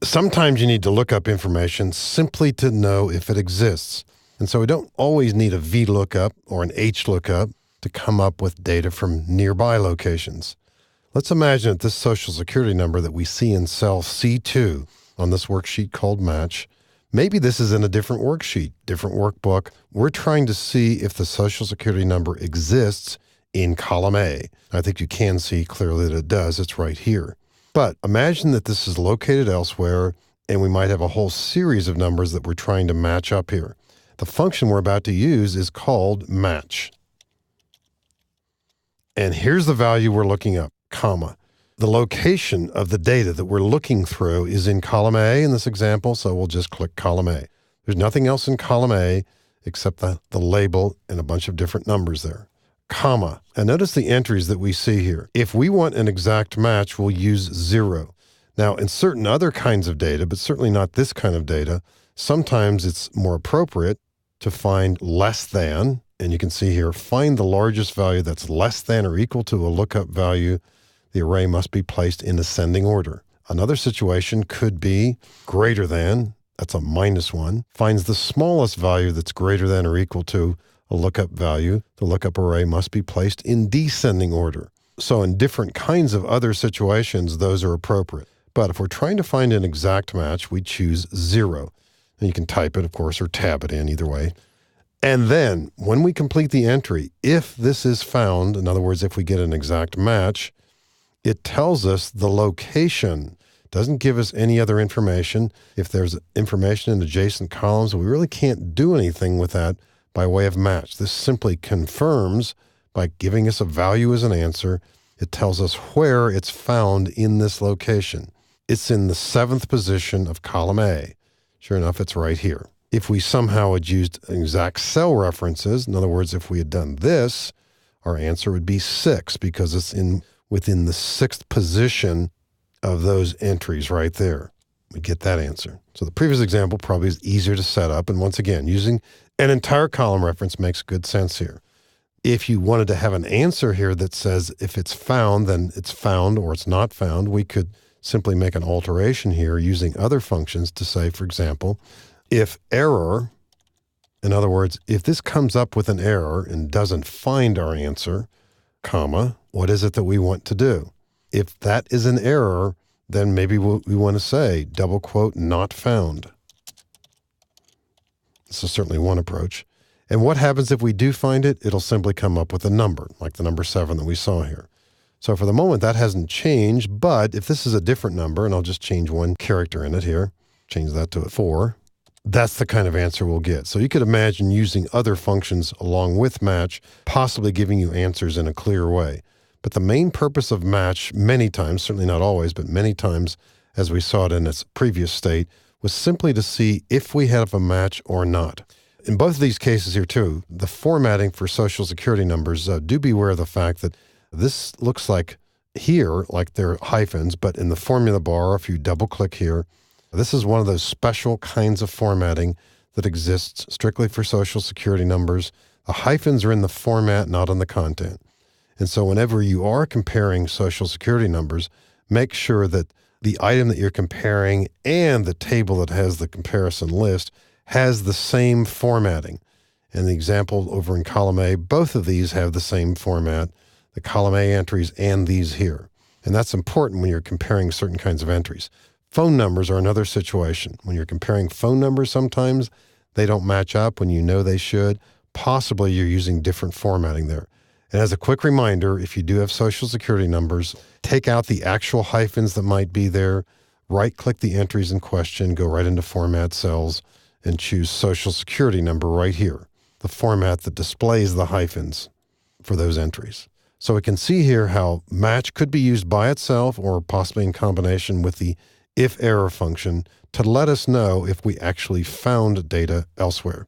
Sometimes you need to look up information simply to know if it exists. And so we don't always need a VLOOKUP or an HLOOKUP to come up with data from nearby locations. Let's imagine that this Social Security number that we see in cell C2 on this worksheet called Match, maybe this is in a different worksheet, different workbook. We're trying to see if the Social Security number exists in column A. I think you can see clearly that it does. It's right here. But imagine that this is located elsewhere, and we might have a whole series of numbers that we're trying to match up here. The function we're about to use is called match. And here's the value we're looking up, comma. The location of the data that we're looking through is in column A in this example, so we'll just click column A. There's nothing else in column A except the label and a bunch of different numbers there. Comma. And notice the entries that we see here. If we want an exact match, we'll use 0. Now, in certain other kinds of data, but certainly not this kind of data, sometimes it's more appropriate to find less than, and you can see here, find the largest value that's less than or equal to a lookup value. The array must be placed in ascending order. Another situation could be greater than, that's a -1, finds the smallest value that's greater than or equal to a lookup value. The lookup array must be placed in descending order. So in different kinds of other situations, those are appropriate. But if we're trying to find an exact match, we choose 0. And you can type it, of course, or tab it in either way. And then when we complete the entry, if this is found, in other words, if we get an exact match, it tells us the location. It doesn't give us any other information. If there's information in adjacent columns, we really can't do anything with that by way of match. This simply confirms by giving us a value as an answer. It tells us where it's found in this location. It's in the 7th position of column A. Sure enough, it's right here. If we somehow had used exact cell references, in other words, if we had done this, our answer would be 6 because it's within the 6th position of those entries right there. We get that answer. So the previous example probably is easier to set up. And once again, using an entire column reference makes good sense here. If you wanted to have an answer here that says if it's found, then it's found or it's not found, we could simply make an alteration here using other functions to say, for example, if error, in other words, if this comes up with an error and doesn't find our answer, comma, what is it that we want to do? If that is an error, then maybe we want to say, double quote, not found. This is certainly one approach. And what happens if we do find it? It'll simply come up with a number, like the number 7 that we saw here. So for the moment, that hasn't changed, but if this is a different number, and I'll just change one character in it here, change that to a 4, that's the kind of answer we'll get. So you could imagine using other functions along with match, possibly giving you answers in a clear way. But the main purpose of match, many times, certainly not always, but many times, as we saw it in its previous state, was simply to see if we have a match or not. In both of these cases here too, the formatting for Social Security numbers, do be aware of the fact that this looks like here, like they're hyphens, but in the formula bar, if you double click here, this is one of those special kinds of formatting that exists strictly for Social Security numbers. The hyphens are in the format, not in the content. And so whenever you are comparing Social Security numbers, make sure that the item that you're comparing and the table that has the comparison list has the same formatting. And the example over in column A, both of these have the same format, the column A entries and these here. And that's important when you're comparing certain kinds of entries. Phone numbers are another situation. When you're comparing phone numbers, sometimes they don't match up when you know they should. Possibly you're using different formatting there. And as a quick reminder, if you do have Social Security numbers, take out the actual hyphens that might be there, right-click the entries in question, go right into Format Cells, and choose Social Security number right here, the format that displays the hyphens for those entries. So we can see here how match could be used by itself or possibly in combination with the if error function to let us know if we actually found data elsewhere.